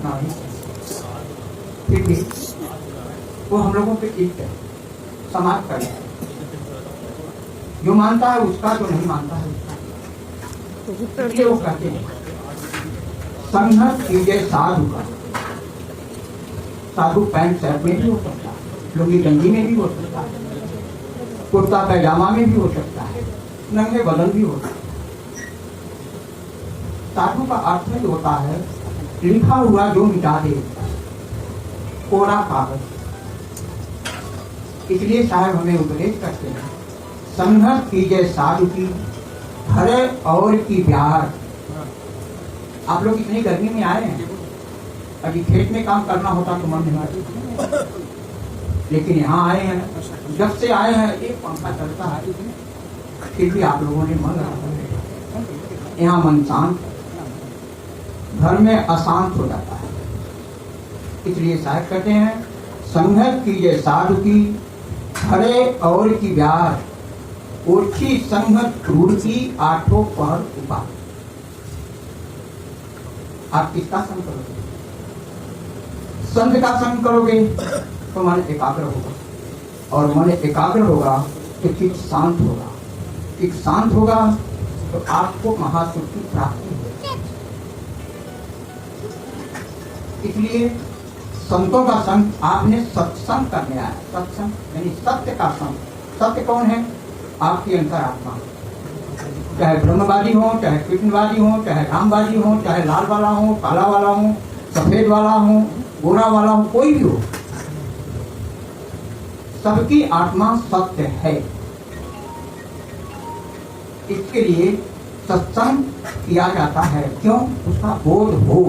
इतना ही, फिर भी वो हम लोगों पे ठीक है, समाज कर जो मानता है उसका, जो नहीं मानता है उसका। इसलिए वो कहते हैं संघर्ष कीजिए साधु का। साधु पैंट शर्ट में भी हो सकता है, लुंगी गंजी में भी हो सकता है, कुर्ता पैजामा में भी हो सकता है, नंगे बदन भी होता है। साधु का अर्थ ही होता है लिखा हुआ जो मिटा दे, कोरा कागज। इसलिए साहब हमें उपदेश करते हैं संघर्ष कीजिए साधु की, हरे और की प्यार। आप लोग इतनी गर्मी में आए हैं, अभी खेत में काम करना होता तो मन नहीं, लेकिन यहाँ आए हैं, जब से आए हैं एक पंखा चलता है, फिर भी आप लोगों ने मन रखा। यहाँ मन शांत, घर में अशांत हो जाता है। इसलिए शायद कहते हैं संघर्ष कीजिए साधु की, हरे और की ब्याह, ओछी संगत क्रूर की, आठों पहर उपा। आप किसका संग करोगे? संत का संग करोगे तो मन एकाग्र होगा, और मन एकाग्र होगा तो चित्त शांत होगा, चित्त शांत होगा तो आपको महासुख की प्राप्ति होगी। इसलिए संतों का संग आपने सत्संग करने आया। सत्संग यानी सत्य का संग। सत्य कौन है? आपकी अंतरात्मा। चाहे ब्रह्मवादी हो, चाहे कृष्णवादी हो, चाहे रामवादी हो, चाहे लाल वाला हो, काला वाला हो, सफेद वाला हो, गोरा वाला हो, कोई भी हो, सबकी आत्मा सत्य है। इसके लिए सत्संग किया जाता है। क्यों? उसका बोध हो।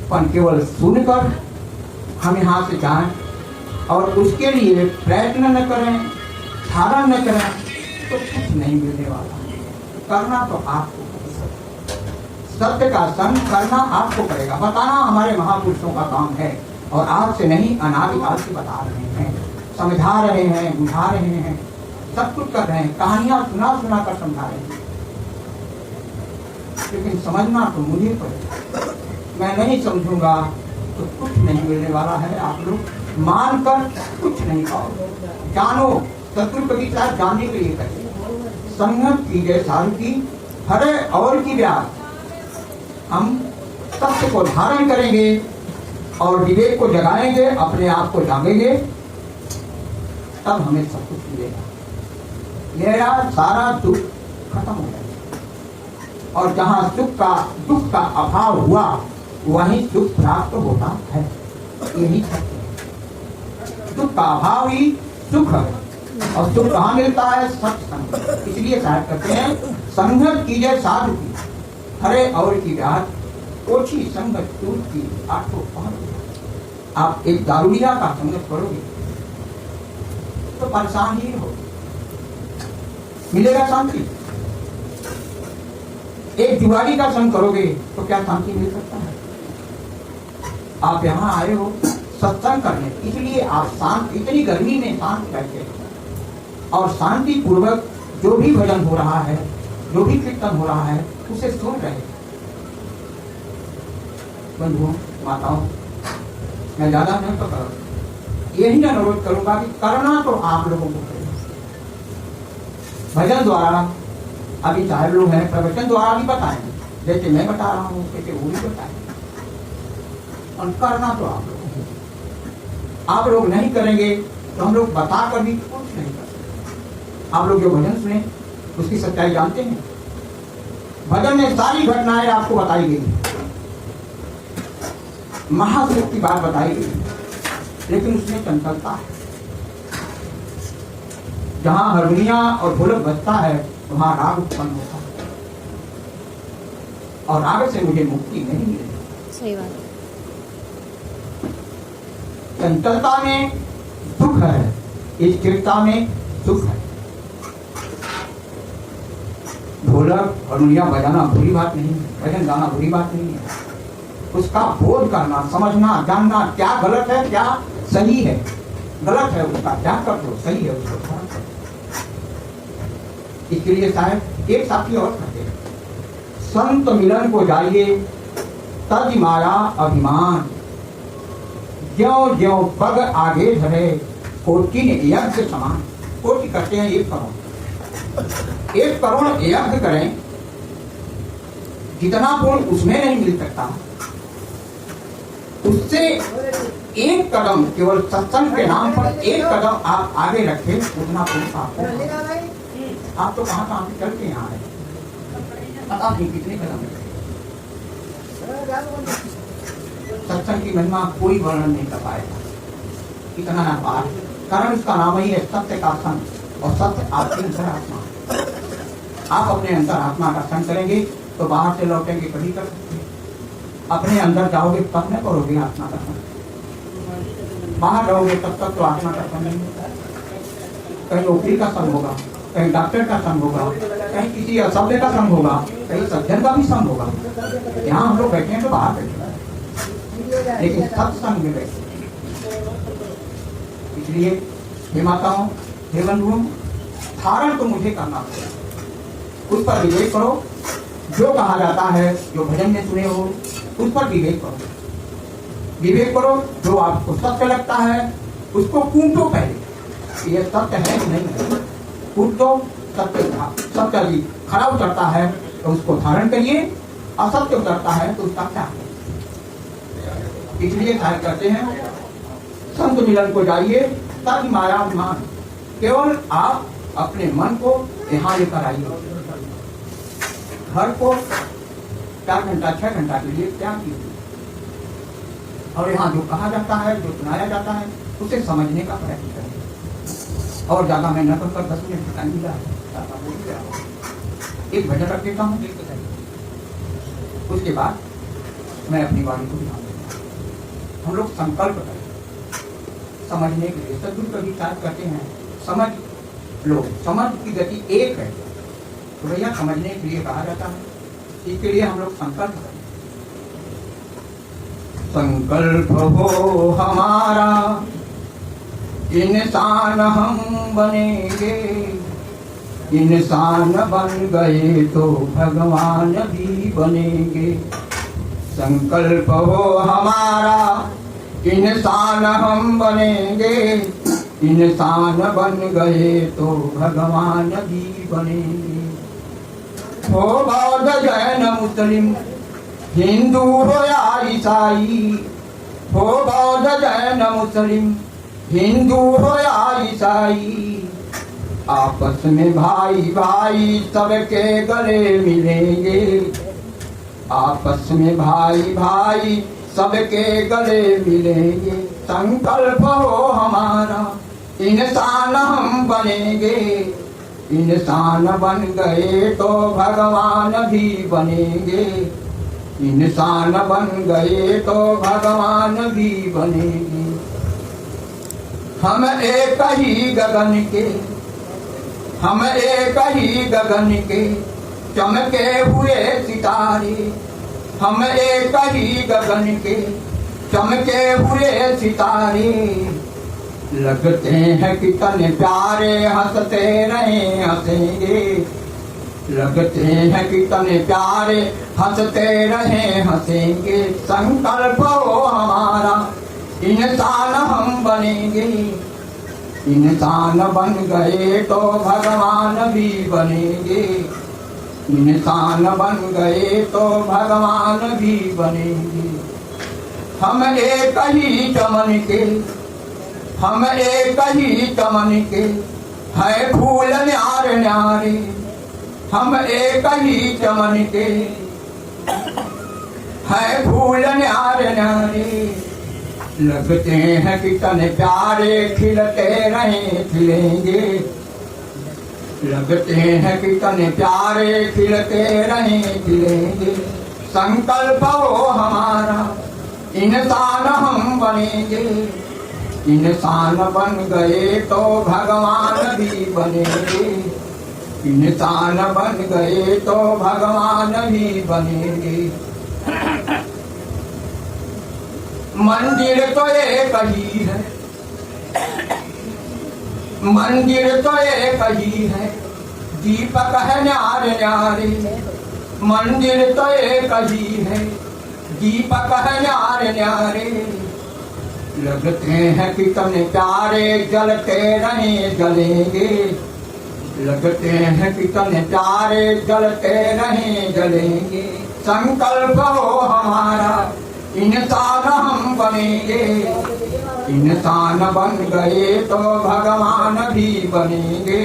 पर केवल सुनकर हम यहाँ से जाएं और उसके लिए प्रयत्न न करें, धारण न करें, तो कुछ नहीं मिलने वाला। करना तो आपको, सत्य का संग करना आपको पड़ेगा। बताना हमारे महापुरुषों का काम है, और आज से नहीं, अनादिकाल से बता रहे हैं, समझा रहे हैं, बुझा रहे हैं, सब कुछ कर रहे हैं, कहानियां सुना सुना कर समझा रहे हैं। लेकिन समझना तो मुझे पड़ेगा। मैं नहीं समझूंगा तो कुछ नहीं मिलने वाला है। आप लोग मानकर कुछ नहीं पाओगे। जानो, सतगुरु कभी साथ जानने के लिए कहते संगत कीजिए साधु की, हरे और की व्यास। हम सत्य को धारण करेंगे और विवेक को जगाएंगे, अपने आप को जागेंगे, तब हमें सब कुछ मिलेगा। मेरा सारा दुख खत्म हो जाएगा, और जहाँ दुख का अभाव हुआ वहीं सुख प्राप्त होता है। यही सत्य है। दुख का अभाव ही सुख है, और सुख कहाँ मिलता है? सत्संग। इसलिए साहब कहते हैं संगत कीजिए साधु की, हरे और की व्यास, ओछी संगत क्रूर की, आठों पहर। आप एक दारूडिया का संगत करोगे तो परेशान ही हो, मिलेगा शांति। एक जुआरी का संग करोगे तो क्या शांति मिल सकता है? आप यहाँ आए हो सत्संग करने, इसलिए आप शांत, इतनी गर्मी में शांत बैठे हो, और शांति पूर्वक जो भी भजन हो रहा है, जो भी कीर्तन हो रहा है, उसे सुन रहे। बंधुओं, माताओं, मैं ज्यादा नहीं तो करूँ, यही अनुरोध करूंगा कि करना तो आप लोगों को करें। भजन द्वारा अभी चाहे लोग हैं, प्रवचन द्वारा भी बताएंगे, जैसे मैं बता रहा हूँ वैसे वो भी बताएंगे, और करना तो आप लोग। आप लोग नहीं करेंगे तो हम लोग बता कर भी कुछ नहीं कर सकते। आप लोग जो भजन सुने उसकी सच्चाई जानते हैं। भजन में सारी घटनाएं आपको बताई गई, महासुख की बात बताई गई, लेकिन उसमें चंचलता है। जहां हारमोनिया और ढोलक बजता है वहां राग उत्पन्न होता है, और राग से मुझे मुक्ति नहीं मिलेगी। सही बात। चंचलता में दुख है, स्थिरता में सुख है। ढोलक हारमोनिया बजाना बुरी बात नहीं है, भजन गाना बुरी बात नहीं है। उसका बोध करना, समझना, जानना, क्या गलत है क्या सही है। गलत है उसका त्याग कर दो, सही है उसको धारण कर दो। इसके लिए साहब एक साथी और कहते हैं संत मिलन को जाइए, तज माया अभिमान, ज्यों ज्यों पग आगे धरे कोटि ने यज्ञ समान। कोटि करते हैं 1 करोड़, 1 करोड़ यज्ञ करें, जितना पुण्य उसमें नहीं मिल सकता, उससे 1 कदम केवल सत्संग के नाम पर 1 कदम आप आगे रखें, उतना पुण्य आपको। आप तो कहाँ से चल के यहाँ आए, पता नहीं कितने कदम रखे। सत्संग की महिमा कोई वर्णन नहीं कर पाएगा, इतना ना पार, कारण उसका नाम ही है सत्य का संग, और सत्य आपकी अंतरात्मा। आप अपने अंतरात्मा का संग करेंगे तो बाहर से लौटेंगे कभी कर सकते, अपने अंदर जाओगे तब न करोगे आत्मा का संग, बाहर रहोगे तब तक तो आत्मा का संग नहीं होता। कहीं नौकरी का संग होगा, कहीं डॉक्टर का संग होगा, कहीं किसी असभ्य का संग होगा, कहीं सज्जन का भी संग होगा। यहाँ हम लोग बैठे हैं तो बाहर बैठे हैं, लेकिन सत्संग में बैठे। इसलिए हे माताओं, हे बंधुओं, धारण तो मुझे करना पड़ेगा, उस पर विवेक करो। जो कहा जाता है, जो भजन में सुने हो, उस पर विवेक करो, विवेक करो। जो आपको सत्य लगता है उसको कूटो पहले, ये सत्य है कि नहीं है, कूट दो। सत्य जी खरा उतरता है तो उसको धारण करिए, असत्य उतरता है तो उसका त्याग करिए। इसलिए कार्य करते हैं, संत मिलन को जाइए, तब माया अभिमान। केवल आप अपने मन को यहाँ लेकर आइए, घर को 4 घंटा 6 घंटा के लिए त्याग कीजिए, और यहाँ जो कहा जाता है, जो सुनाया जाता है, उसे समझने का प्रयत्न करें। और ज्यादा मैं न कर 10 मिनट टाइम मिला, एक भजन रख देता हूँ, उसके बाद मैं अपनी वाणी को ध्यान दूंगा। हम लोग संकल्प करें समझने के लिए। सदगुरु कभी कार्य करते हैं, समझ लो, समझ की गति एक है, तो भैया समझने के लिए कहा जाता है, इसके लिए हम लोग संकल्प करें। संकल्प हो हमारा, इंसान हम बनेंगे, इंसान बन गए तो भगवान भी बनेंगे। संकल्प हो हमारा, इंसान हम बनेंगे, इंसान बन गए तो भगवान भी बनेंगे। हो बौद्ध जैन मुस्लिम, हिंदू हो या ईसाई, हो बौद्ध जैन मुस्लिम, हिंदू हो या ईसाई, आपस में भाई भाई सबके गले मिलेंगे, आपस में भाई भाई सबके गले मिलेंगे। संकल्प हो हमारा, इंसान हम बनेंगे, इंसान बन गए तो भगवान भी बनेंगे, इंसान बन गए तो भगवान भी बनेंगे। हम एक ही गगन के, हम एक ही गगन के चमके हुए सितारे, हम एक ही गगन के चमके हुए सितारे, लगते हैं कितने प्यारे, हंसते रहे हंसेंगे, लगते हैं कितने प्यारे, हंसते रहे हंसेंगे। संकल्प हो हमारा, इंसान हम बनेंगे, इंसान बन गए तो भगवान भी बनेंगे, इंसान बन गए तो भगवान भी बनेंगे। हम एक ही चमन के, हम एक ही चमन के, है फूल न्यारे न्यारे, हम एक ही चमन के, है फूल न्यारे न्यारे, लगते हैं कितने प्यारे, खिलते रहे खिलेंगे, लगते हैं कितने प्यारे, खिलते रहे खिलेंगे। संकल्प हो हमारा, इंसान हम बनेंगे, इंसान बन गए तो भगवान भी बनेंगे, इंसान बन गए तो भगवान भी बनेंगे। मंदिर तो एक ही है, मंदिर तो एक ही है, दीपक है न्यारे न्यारे, मंदिर तो एक ही है, दीपक है न्यारे न्यारे, लगते हैं कितने प्यारे, जलते रहे जलेंगे। लगते हैं कितने प्यारे, जलते रहे जलेंगे। संकल्प हो हमारा, इंसान हम बनेंगे। इंसान बन गए तो भगवान भी बनेंगे।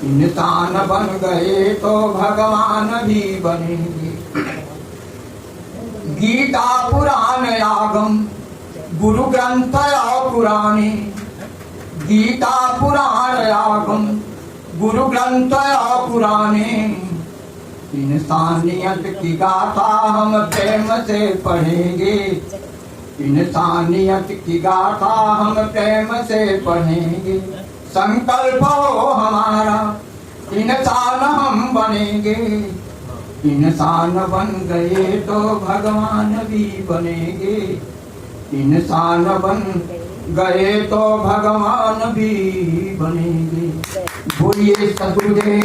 इंसान बन गए तो भगवान भी बनेंगे। गीता पुराण आगम गुरु ग्रंथ और पुराणे, गीता पुराण आगम गुरु ग्रंथ और पुराणे। इंसानियत की गाथा हम प्रेम से पढ़ेंगे। इंसानियत की गाथा हम प्रेम से पढ़ेंगे। संकल्प हो हमारा, इंसान हम बनेंगे। इंसान बन गए तो भगवान भी बनेंगे। इंसान बन गए तो भगवान भी बनेंगे। बोलिए सद्गुरुदेव।